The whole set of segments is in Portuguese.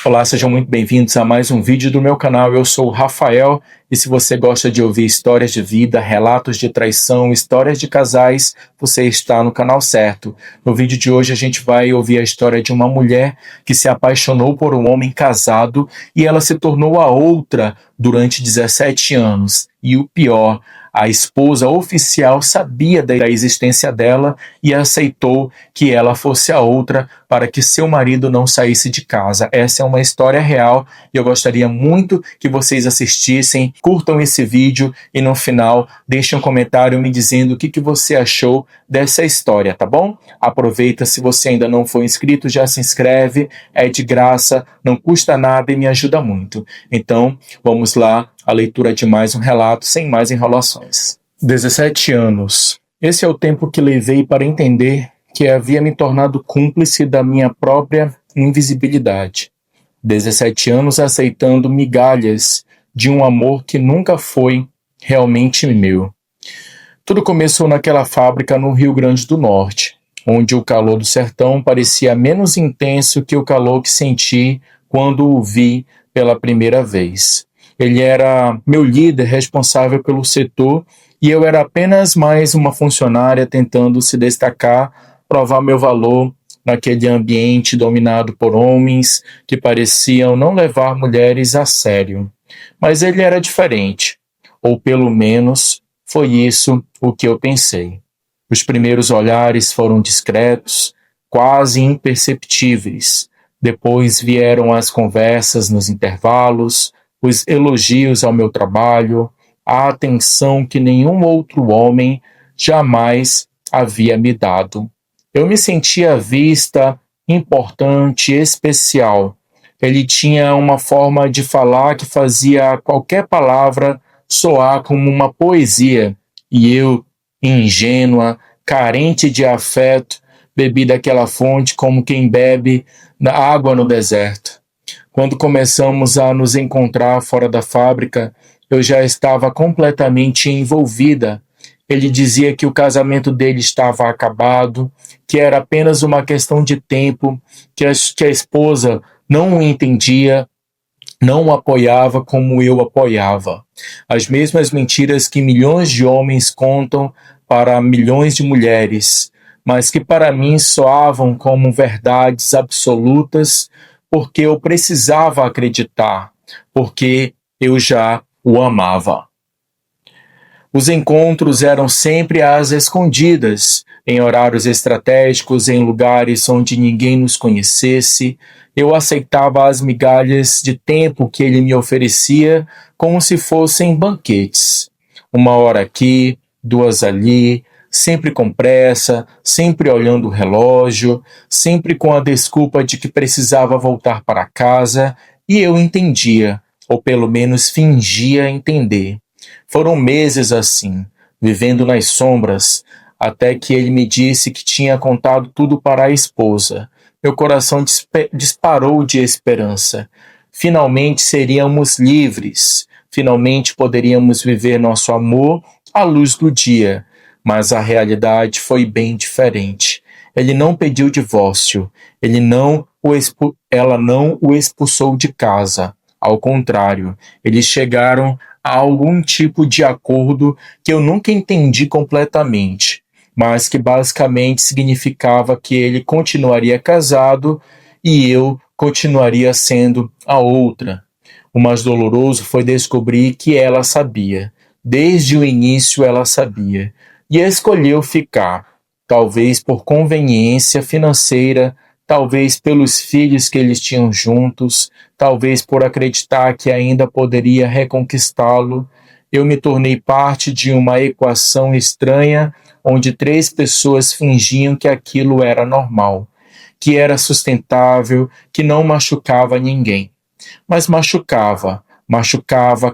Olá, sejam muito bem-vindos a mais um vídeo do meu canal. Eu sou o Rafael e se você gosta de ouvir histórias de vida, relatos de traição, histórias de casais, você está no canal certo. No vídeo de hoje a gente vai ouvir a história de uma mulher que se apaixonou por um homem casado e ela se tornou a outra durante 17 anos. E o pior, a esposa oficial sabia da existência dela e aceitou que ela fosse a outra para que seu marido não saísse de casa. Essa é uma história real e eu gostaria muito que vocês assistissem, curtam esse vídeo e no final deixem um comentário me dizendo o que você achou dessa história, tá bom? Aproveita, se você ainda não for inscrito, já se inscreve, é de graça, não custa nada e me ajuda muito. Então, vamos lá, a leitura de mais um relato, sem mais enrolações. 17 anos. Esse é o tempo que levei para entender que havia me tornado cúmplice da minha própria invisibilidade. 17 anos aceitando migalhas de um amor que nunca foi realmente meu. Tudo começou naquela fábrica no Rio Grande do Norte, onde o calor do sertão parecia menos intenso que o calor que senti quando o vi pela primeira vez. Ele era meu líder responsável pelo setor e eu era apenas mais uma funcionária tentando se destacar, provar meu valor naquele ambiente dominado por homens que pareciam não levar mulheres a sério. Mas ele era diferente, ou pelo menos foi isso o que eu pensei. Os primeiros olhares foram discretos, quase imperceptíveis. Depois vieram as conversas nos intervalos, os elogios ao meu trabalho, a atenção que nenhum outro homem jamais havia me dado. Eu me sentia vista, importante, especial. Ele tinha uma forma de falar que fazia qualquer palavra soar como uma poesia, e eu, ingênua, carente de afeto, bebi daquela fonte como quem bebe na água no deserto. Quando começamos a nos encontrar fora da fábrica, eu já estava completamente envolvida. Ele dizia que o casamento dele estava acabado, que era apenas uma questão de tempo, que a esposa não o entendia, não o apoiava como eu apoiava. As mesmas mentiras que milhões de homens contam para milhões de mulheres, mas que para mim soavam como verdades absolutas, porque eu precisava acreditar, porque eu já o amava. Os encontros eram sempre às escondidas, em horários estratégicos, em lugares onde ninguém nos conhecesse. Eu aceitava as migalhas de tempo que ele me oferecia como se fossem banquetes. 1 hora aqui, 2 ali, sempre com pressa, sempre olhando o relógio, sempre com a desculpa de que precisava voltar para casa, e eu entendia, ou pelo menos fingia entender. Foram meses assim, vivendo nas sombras, até que ele me disse que tinha contado tudo para a esposa. Meu coração disparou de esperança. Finalmente seríamos livres. Finalmente poderíamos viver nosso amor à luz do dia. Mas a realidade foi bem diferente. Ele não pediu divórcio. Ela não o expulsou de casa. Ao contrário, eles chegaram a algum tipo de acordo que eu nunca entendi completamente, mas que basicamente significava que ele continuaria casado e eu continuaria sendo a outra. O mais doloroso foi descobrir que ela sabia. Desde o início ela sabia. E escolheu ficar, talvez por conveniência financeira, talvez pelos filhos que eles tinham juntos, talvez por acreditar que ainda poderia reconquistá-lo. Eu me tornei parte de uma equação estranha, onde 3 pessoas fingiam que aquilo era normal, que era sustentável, que não machucava ninguém. Mas machucava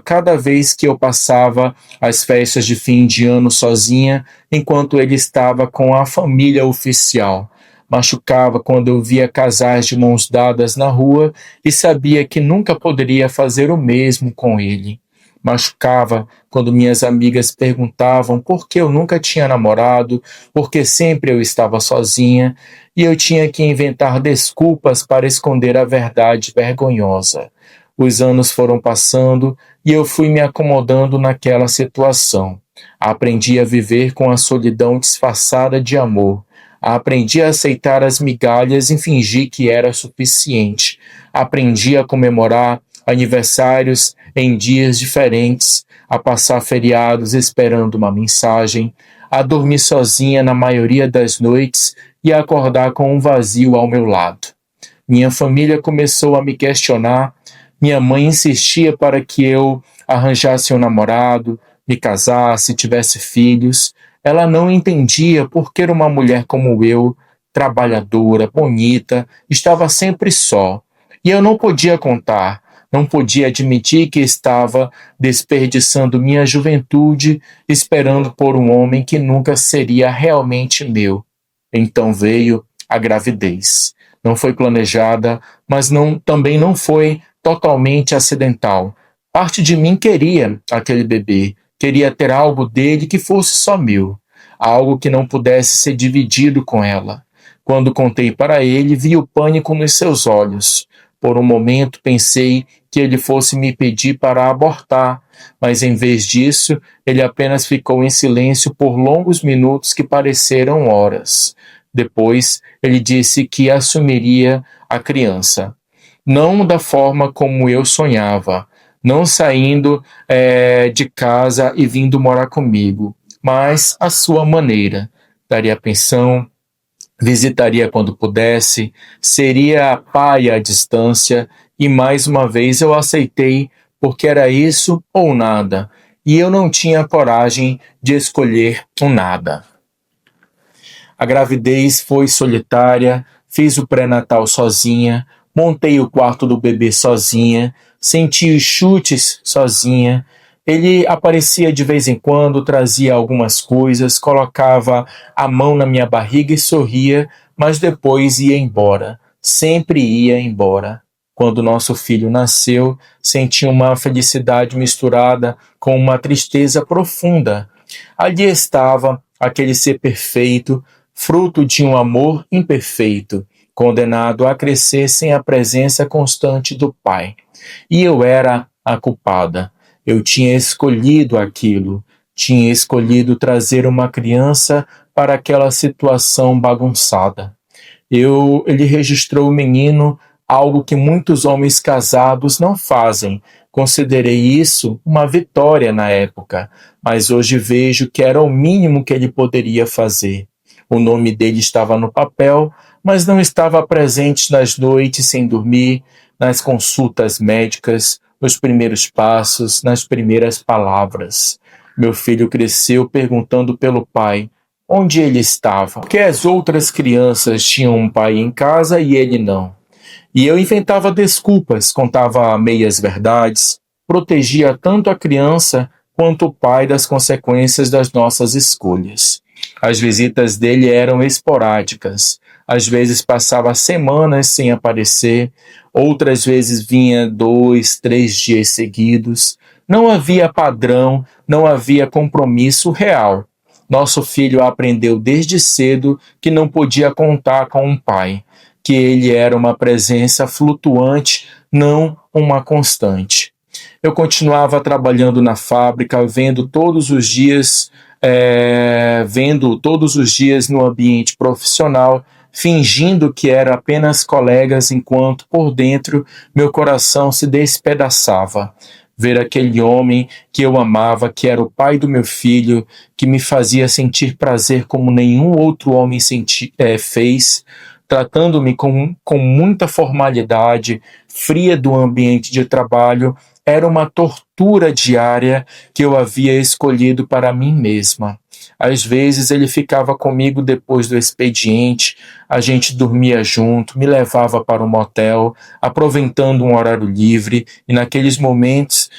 cada vez que eu passava as festas de fim de ano sozinha, enquanto ele estava com a família oficial. Machucava quando eu via casais de mãos dadas na rua e sabia que nunca poderia fazer o mesmo com ele. Machucava quando minhas amigas perguntavam por que eu nunca tinha namorado, porque sempre eu estava sozinha e eu tinha que inventar desculpas para esconder a verdade vergonhosa. Os anos foram passando e eu fui me acomodando naquela situação. Aprendi a viver com a solidão disfarçada de amor. Aprendi a aceitar as migalhas e fingir que era suficiente. Aprendi a comemorar aniversários em dias diferentes, a passar feriados esperando uma mensagem, a dormir sozinha na maioria das noites e a acordar com um vazio ao meu lado. Minha família começou a me questionar. Minha mãe insistia para que eu arranjasse um namorado, me casasse, tivesse filhos. Ela não entendia por que uma mulher como eu, trabalhadora, bonita, estava sempre só. E eu não podia contar, não podia admitir que estava desperdiçando minha juventude esperando por um homem que nunca seria realmente meu. Então veio a gravidez. Não foi planejada, mas também não foi totalmente acidental. Parte de mim queria aquele bebê, queria ter algo dele que fosse só meu, algo que não pudesse ser dividido com ela. Quando contei para ele, vi o pânico nos seus olhos. Por um momento pensei que ele fosse me pedir para abortar, mas em vez disso, ele apenas ficou em silêncio por longos minutos que pareceram horas. Depois, ele disse que assumiria a criança. Não da forma como eu sonhava, não saindo de casa e vindo morar comigo, mas à sua maneira. Daria pensão, visitaria quando pudesse, seria pai à distância, e mais uma vez eu aceitei, porque era isso ou nada, e eu não tinha coragem de escolher um nada. A gravidez foi solitária, fiz o pré-natal sozinha, montei o quarto do bebê sozinha, senti os chutes sozinha. Ele aparecia de vez em quando, trazia algumas coisas, colocava a mão na minha barriga e sorria, mas depois ia embora. Sempre ia embora. Quando nosso filho nasceu, senti uma felicidade misturada com uma tristeza profunda. Ali estava aquele ser perfeito, fruto de um amor imperfeito, condenado a crescer sem a presença constante do Pai. E eu era a culpada. Eu tinha escolhido aquilo, tinha escolhido trazer uma criança para aquela situação bagunçada. Ele registrou o menino, algo que muitos homens casados não fazem. Considerei isso uma vitória na época, mas hoje vejo que era o mínimo que ele poderia fazer. O nome dele estava no papel, mas não estava presente nas noites sem dormir, nas consultas médicas, nos primeiros passos, nas primeiras palavras. Meu filho cresceu perguntando pelo pai onde ele estava, porque as outras crianças tinham um pai em casa e ele não. E eu inventava desculpas, contava meias verdades, protegia tanto a criança quanto o pai das consequências das nossas escolhas. As visitas dele eram esporádicas. Às vezes passava semanas sem aparecer, outras vezes vinha 2, 3 dias seguidos. Não havia padrão, não havia compromisso real. Nosso filho aprendeu desde cedo que não podia contar com um pai, que ele era uma presença flutuante, não uma constante. Eu continuava trabalhando na fábrica, vendo todos os dias no ambiente profissional, fingindo que era apenas colegas, enquanto por dentro meu coração se despedaçava. Ver aquele homem que eu amava, que era o pai do meu filho, que me fazia sentir prazer como nenhum outro homem fez, tratando-me com muita formalidade, fria do ambiente de trabalho, era uma tortura diária que eu havia escolhido para mim mesma. Às vezes ele ficava comigo depois do expediente, a gente dormia junto, me levava para um motel, aproveitando um horário livre, e naqueles momentos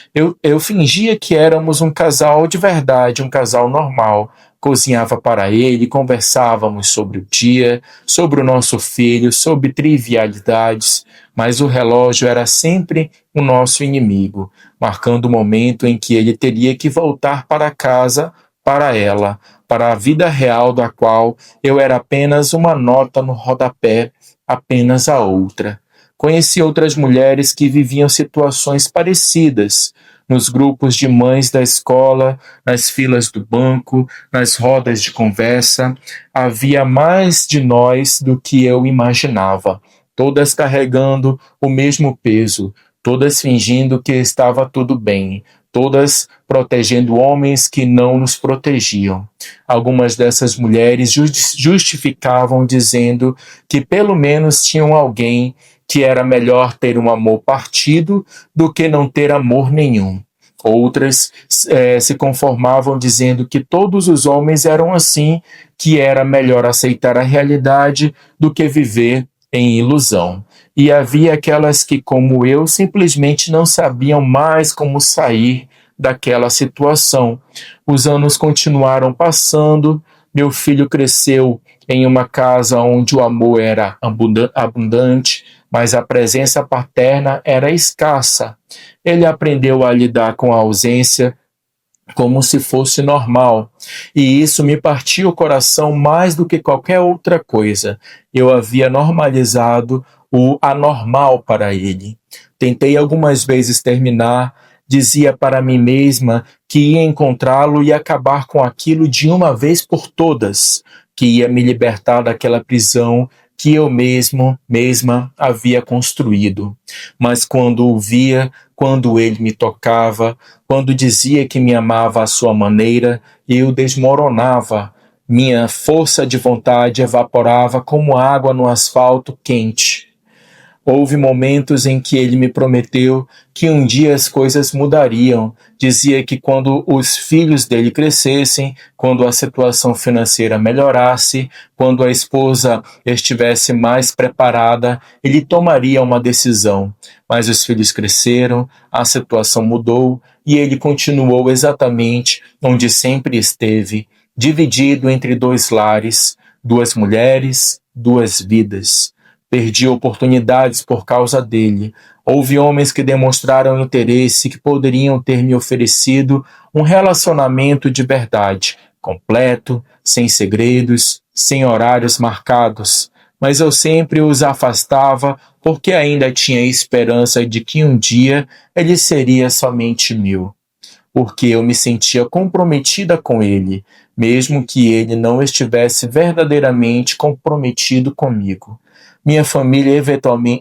eu fingia que éramos um casal de verdade, um casal normal, cozinhava para ele, conversávamos sobre o dia, sobre o nosso filho, sobre trivialidades, mas o relógio era sempre o nosso inimigo, marcando o momento em que ele teria que voltar para casa, para ela, para a vida real da qual eu era apenas uma nota no rodapé, apenas a outra. Conheci outras mulheres que viviam situações parecidas, nos grupos de mães da escola, nas filas do banco, nas rodas de conversa. Havia mais de nós do que eu imaginava, todas carregando o mesmo peso, todas fingindo que estava tudo bem, todas protegendo homens que não nos protegiam. Algumas dessas mulheres justificavam dizendo que pelo menos tinham alguém, que era melhor ter um amor partido do que não ter amor nenhum. Outras se conformavam dizendo que todos os homens eram assim, que era melhor aceitar a realidade do que viver em ilusão. E havia aquelas que, como eu, simplesmente não sabiam mais como sair daquela situação. Os anos continuaram passando, meu filho cresceu em uma casa onde o amor era abundante, mas a presença paterna era escassa. Ele aprendeu a lidar com a ausência como se fosse normal, e isso me partiu o coração mais do que qualquer outra coisa. Eu havia normalizado o anormal para ele. Tentei algumas vezes terminar, dizia para mim mesma que ia encontrá-lo e acabar com aquilo de uma vez por todas, que ia me libertar daquela prisão que eu mesma havia construído. Mas quando o via, quando ele me tocava, quando dizia que me amava à sua maneira, eu desmoronava. Minha força de vontade evaporava como água no asfalto quente. Houve momentos em que ele me prometeu que um dia as coisas mudariam. Dizia que quando os filhos dele crescessem, quando a situação financeira melhorasse, quando a esposa estivesse mais preparada, ele tomaria uma decisão. Mas os filhos cresceram, a situação mudou e ele continuou exatamente onde sempre esteve, dividido entre dois lares, duas mulheres, duas vidas. Perdi oportunidades por causa dele. Houve homens que demonstraram interesse, que poderiam ter me oferecido um relacionamento de verdade, completo, sem segredos, sem horários marcados. Mas eu sempre os afastava porque ainda tinha esperança de que um dia ele seria somente meu. Porque eu me sentia comprometida com ele, mesmo que ele não estivesse verdadeiramente comprometido comigo. Minha família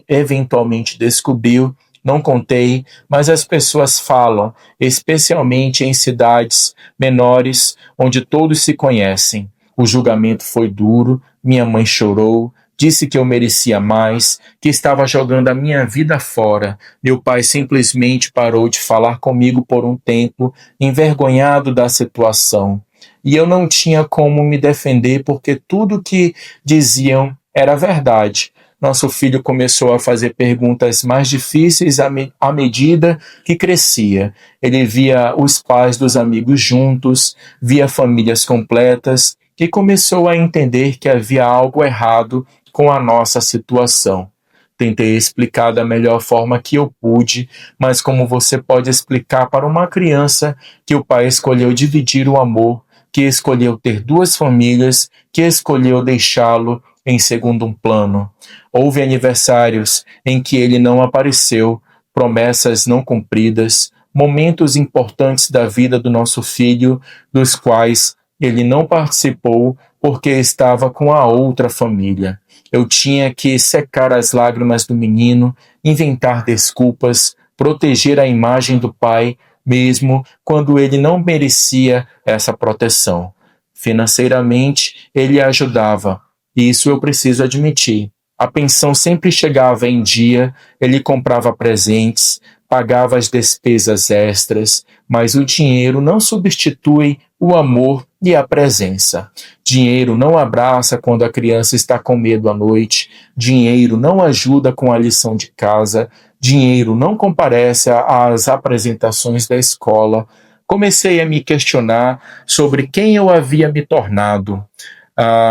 eventualmente descobriu, não contei, mas as pessoas falam, especialmente em cidades menores, onde todos se conhecem. O julgamento foi duro, minha mãe chorou, disse que eu merecia mais, que estava jogando a minha vida fora. Meu pai simplesmente parou de falar comigo por um tempo, envergonhado da situação. E eu não tinha como me defender porque tudo que diziam era verdade. Nosso filho começou a fazer perguntas mais difíceis à medida que crescia. Ele via os pais dos amigos juntos, via famílias completas e começou a entender que havia algo errado com a nossa situação. Tentei explicar da melhor forma que eu pude, mas como você pode explicar para uma criança que o pai escolheu dividir o amor, que escolheu ter duas famílias, que escolheu deixá-lo em segundo plano? Houve aniversários em que ele não apareceu, promessas não cumpridas, momentos importantes da vida do nosso filho, dos quais ele não participou porque estava com a outra família. Eu tinha que secar as lágrimas do menino, inventar desculpas, proteger a imagem do pai, mesmo quando ele não merecia essa proteção. Financeiramente, ele ajudava. Isso eu preciso admitir. A pensão sempre chegava em dia, ele comprava presentes, pagava as despesas extras, mas o dinheiro não substitui o amor e a presença. Dinheiro não abraça quando a criança está com medo à noite, dinheiro não ajuda com a lição de casa, dinheiro não comparece às apresentações da escola, Comecei a me questionar sobre quem eu havia me tornado.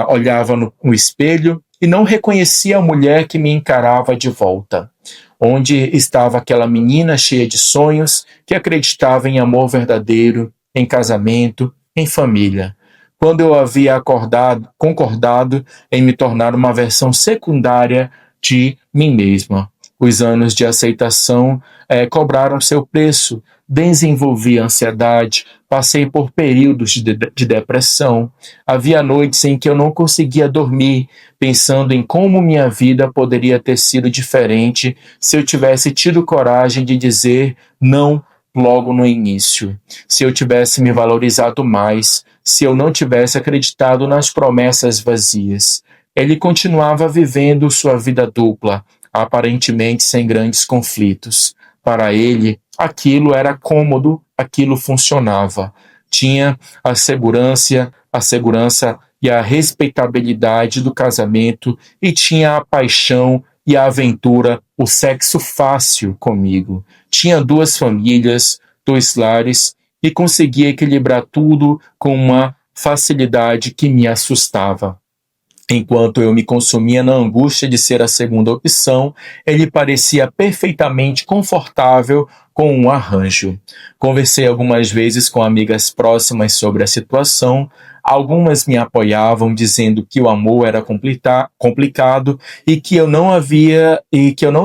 Olhava no espelho e não reconhecia a mulher que me encarava de volta. Onde estava aquela menina cheia de sonhos que acreditava em amor verdadeiro, em casamento, em família? Quando eu havia concordado em me tornar uma versão secundária de mim mesma. Os anos de aceitação cobraram seu preço. Desenvolvi ansiedade, passei por períodos de depressão. Havia noites em que eu não conseguia dormir, pensando em como minha vida poderia ter sido diferente se eu tivesse tido coragem de dizer não logo no início, se eu tivesse me valorizado mais, se eu não tivesse acreditado nas promessas vazias. Ele continuava vivendo sua vida dupla, aparentemente sem grandes conflitos. Para ele, aquilo era cômodo, aquilo funcionava. Tinha a segurança e a respeitabilidade do casamento e tinha a paixão e a aventura, o sexo fácil comigo. Tinha 2 famílias, 2 lares e conseguia equilibrar tudo com uma facilidade que me assustava. Enquanto eu me consumia na angústia de ser a segunda opção, ele parecia perfeitamente confortável com um arranjo. Conversei algumas vezes com amigas próximas sobre a situação. Algumas me apoiavam, dizendo que o amor era complicado e que eu não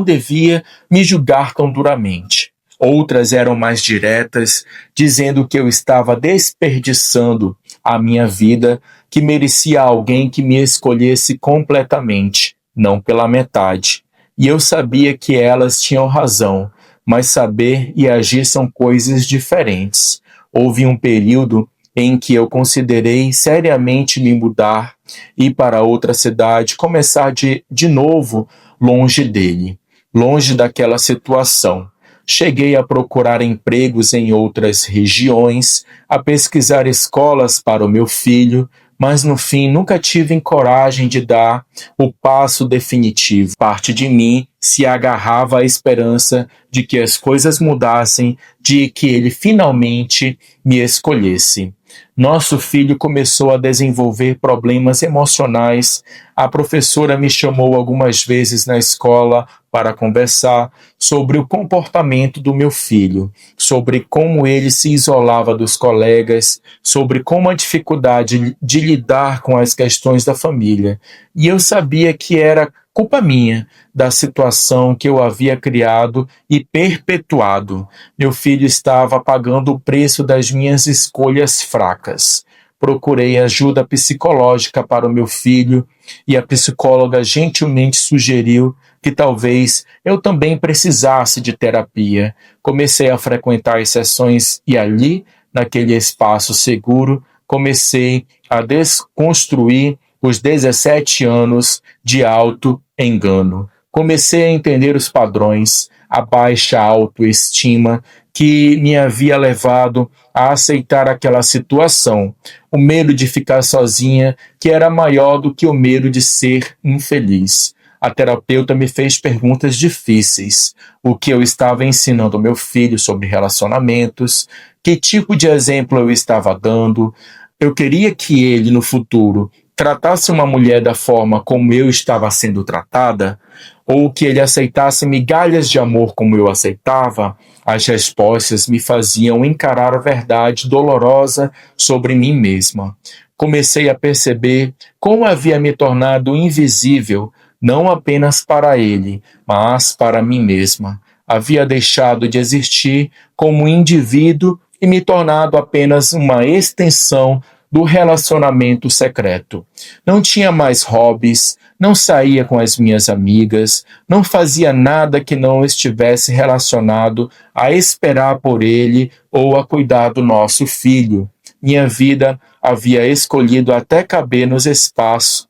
devia me julgar tão duramente. Outras eram mais diretas, dizendo que eu estava desperdiçando a minha vida, que merecia alguém que me escolhesse completamente, não pela metade. E eu sabia que elas tinham razão, mas saber e agir são coisas diferentes. Houve um período em que eu considerei seriamente me mudar, ir para outra cidade, começar de novo longe dele, longe daquela situação. Cheguei a procurar empregos em outras regiões, a pesquisar escolas para o meu filho, mas no fim nunca tive coragem de dar o passo definitivo. Parte de mim se agarrava à esperança de que as coisas mudassem, de que ele finalmente me escolhesse. Nosso filho começou a desenvolver problemas emocionais. A professora me chamou algumas vezes na escola para conversar sobre o comportamento do meu filho, sobre como ele se isolava dos colegas, sobre como a dificuldade de lidar com as questões da família. E eu sabia que era culpa minha, da situação que eu havia criado e perpetuado. Meu filho estava pagando o preço das minhas escolhas fracas. Procurei ajuda psicológica para o meu filho e a psicóloga gentilmente sugeriu que talvez eu também precisasse de terapia. Comecei a frequentar as sessões e ali, naquele espaço seguro, comecei a desconstruir os 17 anos de auto-engano. Comecei a entender os padrões, a baixa autoestima que me havia levado a aceitar aquela situação, o medo de ficar sozinha, que era maior do que o medo de ser infeliz. A terapeuta me fez perguntas difíceis. O que eu estava ensinando ao meu filho sobre relacionamentos, que tipo de exemplo eu estava dando. Eu queria que ele, no futuro, tratasse uma mulher da forma como eu estava sendo tratada, ou que ele aceitasse migalhas de amor como eu aceitava. As respostas me faziam encarar a verdade dolorosa sobre mim mesma. Comecei a perceber como havia me tornado invisível, não apenas para ele, mas para mim mesma. Havia deixado de existir como indivíduo e me tornado apenas uma extensão do relacionamento secreto. Não tinha mais hobbies, não saía com as minhas amigas, não fazia nada que não estivesse relacionado a esperar por ele ou a cuidar do nosso filho. Minha vida havia escolhido até caber nos espaços.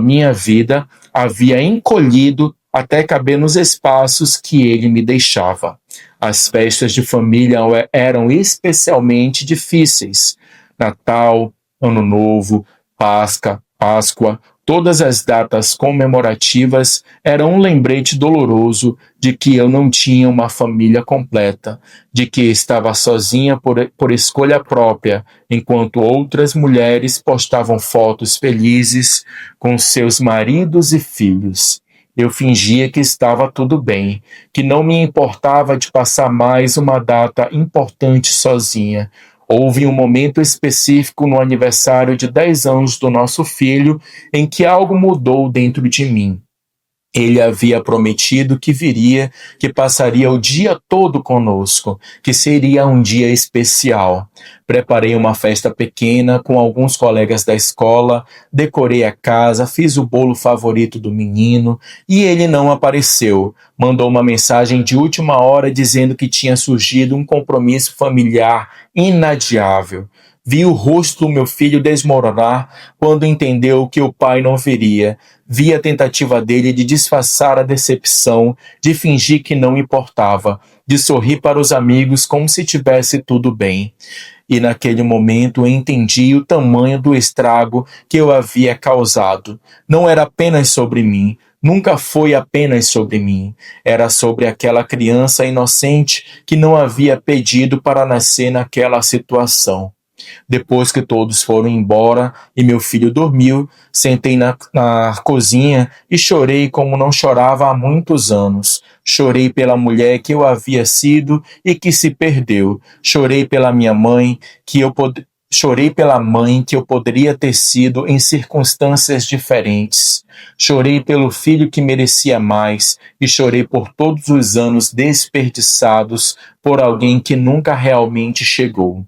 Minha vida havia encolhido até caber nos espaços que ele me deixava. As festas de família eram especialmente difíceis. Natal, Ano Novo, Páscoa, Todas as datas comemorativas eram um lembrete doloroso de que eu não tinha uma família completa, de que estava sozinha por escolha própria, enquanto outras mulheres postavam fotos felizes com seus maridos e filhos. Eu fingia que estava tudo bem, que não me importava de passar mais uma data importante sozinha. Houve um momento específico no aniversário de 10 anos do nosso filho em que algo mudou dentro de mim. Ele havia prometido que viria, que passaria o dia todo conosco, que seria um dia especial. Preparei uma festa pequena com alguns colegas da escola, decorei a casa, fiz o bolo favorito do menino e ele não apareceu. Mandou uma mensagem de última hora dizendo que tinha surgido um compromisso familiar inadiável. Vi o rosto do meu filho desmoronar quando entendeu que o pai não viria. Vi a tentativa dele de disfarçar a decepção, de fingir que não importava, de sorrir para os amigos como se tivesse tudo bem. E naquele momento eu entendi o tamanho do estrago que eu havia causado. Não era apenas sobre mim, nunca foi apenas sobre mim. Era sobre aquela criança inocente que não havia pedido para nascer naquela situação. Depois que todos foram embora e meu filho dormiu, sentei na cozinha e chorei como não chorava há muitos anos. Chorei pela mulher que eu havia sido e que se perdeu. Chorei pela minha mãe, Chorei pela mãe que eu poderia ter sido em circunstâncias diferentes. Chorei pelo filho que merecia mais e chorei por todos os anos desperdiçados por alguém que nunca realmente chegou.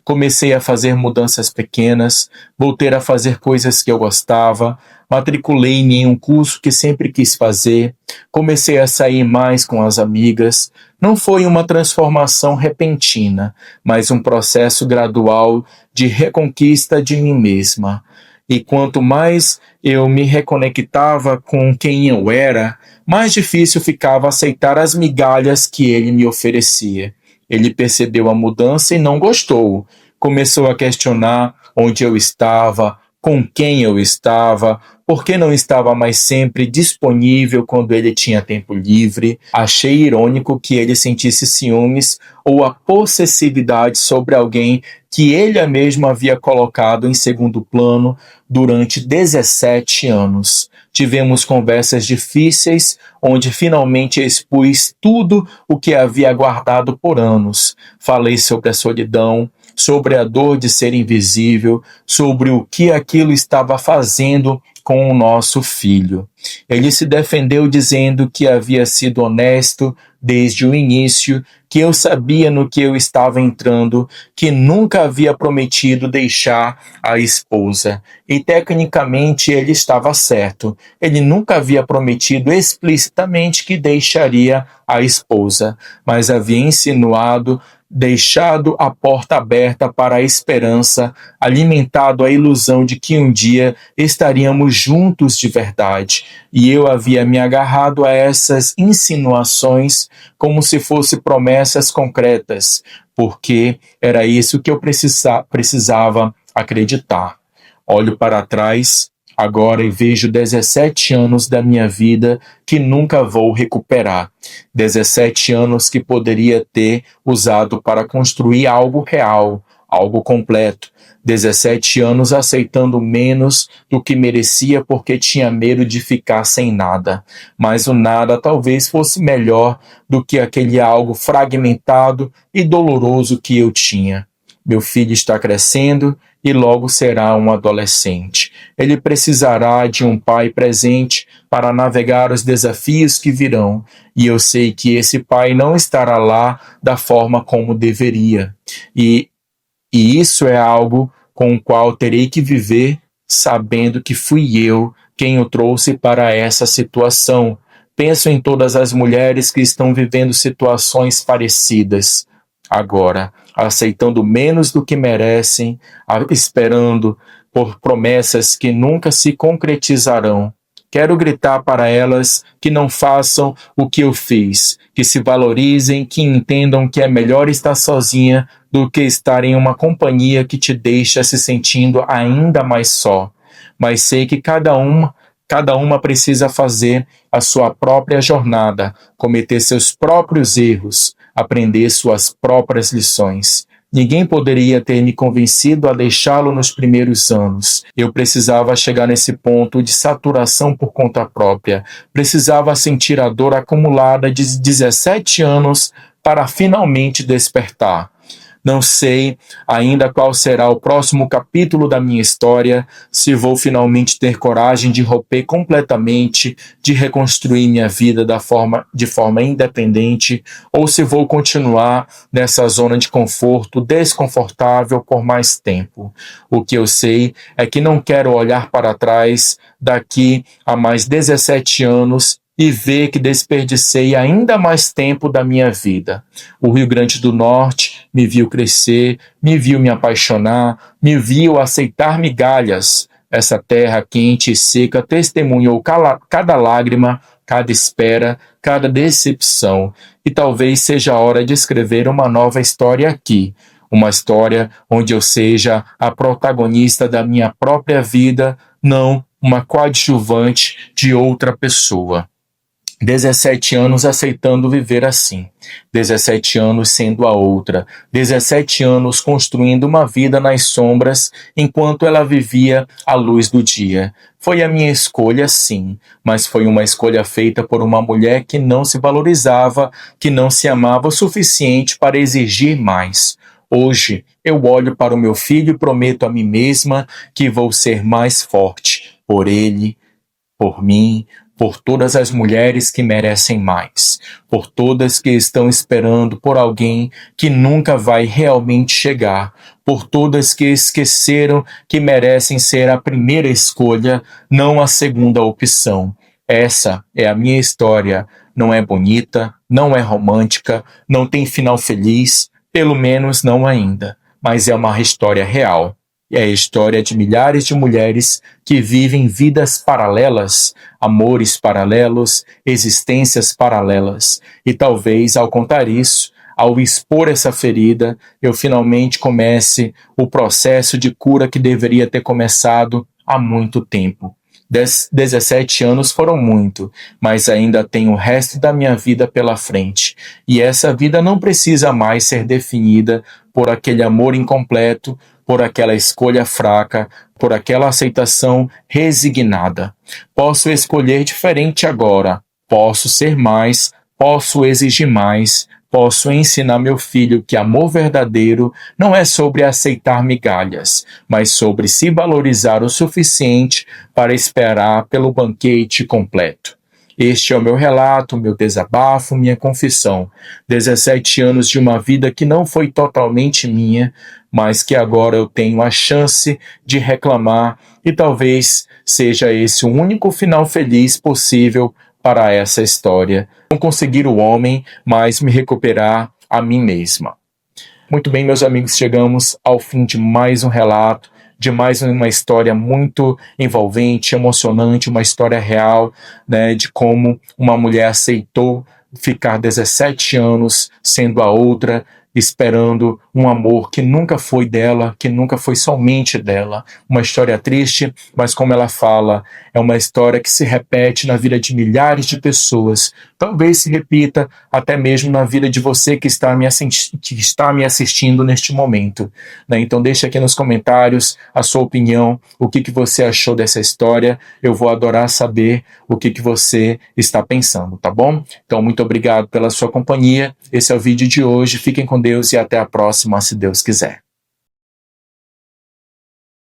Comecei a fazer mudanças pequenas, voltei a fazer coisas que eu gostava, matriculei-me em um curso que sempre quis fazer, comecei a sair mais com as amigas. Não foi uma transformação repentina, mas um processo gradual de reconquista de mim mesma. E quanto mais eu me reconectava com quem eu era, mais difícil ficava aceitar as migalhas que ele me oferecia. Ele percebeu a mudança e não gostou. Começou a questionar onde eu estava, com quem eu estava, por que não estava mais sempre disponível quando ele tinha tempo livre. Achei irônico que ele sentisse ciúmes ou a possessividade sobre alguém que ele mesmo havia colocado em segundo plano durante 17 anos. Tivemos conversas difíceis, onde finalmente expus tudo o que havia guardado por anos. Falei sobre a solidão, sobre a dor de ser invisível, sobre o que aquilo estava fazendo com o nosso filho. Ele se defendeu dizendo que havia sido honesto desde o início, que eu sabia no que eu estava entrando, que nunca havia prometido deixar a esposa. E tecnicamente ele estava certo. Ele nunca havia prometido explicitamente que deixaria a esposa, mas havia insinuado, deixado a porta aberta para a esperança, alimentado a ilusão de que um dia estaríamos juntos de verdade. E eu havia me agarrado a essas insinuações como se fossem promessas concretas, porque era isso que eu precisava acreditar. Olho para trás agora e vejo 17 anos da minha vida que nunca vou recuperar. 17 anos que poderia ter usado para construir algo real, algo completo. 17 anos aceitando menos do que merecia porque tinha medo de ficar sem nada. Mas o nada talvez fosse melhor do que aquele algo fragmentado e doloroso que eu tinha. Meu filho está crescendo e logo será um adolescente. Ele precisará de um pai presente para navegar os desafios que virão, e eu sei que esse pai não estará lá da forma como deveria. E isso é algo com o qual terei que viver sabendo que fui eu quem o trouxe para essa situação. Penso em todas as mulheres que estão vivendo situações parecidas agora, aceitando menos do que merecem, esperando por promessas que nunca se concretizarão. Quero gritar para elas que não façam o que eu fiz, que se valorizem, que entendam que é melhor estar sozinha do que estar em uma companhia que te deixa se sentindo ainda mais só. mas sei que cada uma precisa fazer a sua própria jornada, cometer seus próprios erros, aprender suas próprias lições. Ninguém poderia ter me convencido a deixá-lo nos primeiros anos. Eu precisava chegar nesse ponto de saturação por conta própria. Precisava sentir a dor acumulada de 17 anos para finalmente despertar. Não sei ainda qual será o próximo capítulo da minha história, se vou finalmente ter coragem de romper completamente, de reconstruir minha vida de forma independente, ou se vou continuar nessa zona de conforto desconfortável por mais tempo. O que eu sei é que não quero olhar para trás daqui a mais 17 anos e ver que desperdicei ainda mais tempo da minha vida. O Rio Grande do Norte me viu crescer, me viu me apaixonar, me viu aceitar migalhas. Essa terra quente e seca testemunhou cada lágrima, cada espera, cada decepção. E talvez seja a hora de escrever uma nova história aqui. Uma história onde eu seja a protagonista da minha própria vida, não uma coadjuvante de outra pessoa. 17 anos aceitando viver assim, 17 anos sendo a outra, 17 anos construindo uma vida nas sombras enquanto ela vivia à luz do dia. Foi a minha escolha, sim, mas foi uma escolha feita por uma mulher que não se valorizava, que não se amava o suficiente para exigir mais. Hoje, eu olho para o meu filho e prometo a mim mesma que vou ser mais forte por ele, por mim, por todas as mulheres que merecem mais, por todas que estão esperando por alguém que nunca vai realmente chegar, por todas que esqueceram que merecem ser a primeira escolha, não a segunda opção. Essa é a minha história. Não é bonita, não é romântica, não tem final feliz, pelo menos não ainda, mas é uma história real. É a história de milhares de mulheres que vivem vidas paralelas, amores paralelos, existências paralelas. E talvez, ao contar isso, ao expor essa ferida, eu finalmente comece o processo de cura que deveria ter começado há muito tempo. 17 anos foram muito, mas ainda tenho o resto da minha vida pela frente. E essa vida não precisa mais ser definida por aquele amor incompleto, por aquela escolha fraca, por aquela aceitação resignada. Posso escolher diferente agora. Posso ser mais, posso exigir mais, posso ensinar meu filho que amor verdadeiro não é sobre aceitar migalhas, mas sobre se valorizar o suficiente para esperar pelo banquete completo. Este é o meu relato, meu desabafo, minha confissão. 17 anos de uma vida que não foi totalmente minha, mas que agora eu tenho a chance de reclamar e talvez seja esse o único final feliz possível para essa história. Não conseguir o homem, mas me recuperar a mim mesma. Muito bem, meus amigos, chegamos ao fim de mais um relato, de mais uma história muito envolvente, emocionante, uma história real, né, de como uma mulher aceitou ficar 17 anos sendo a outra, esperando um amor que nunca foi dela, que nunca foi somente dela. Uma história triste, mas como ela fala, é uma história que se repete na vida de milhares de pessoas. Talvez se repita até mesmo na vida de você que está me assistindo neste momento, né? Então deixe aqui nos comentários a sua opinião, o que você achou dessa história. Eu vou adorar saber o que você está pensando, tá bom? Então muito obrigado pela sua companhia. Esse é o vídeo de hoje. Fiquem com Deus e até a próxima, se Deus quiser.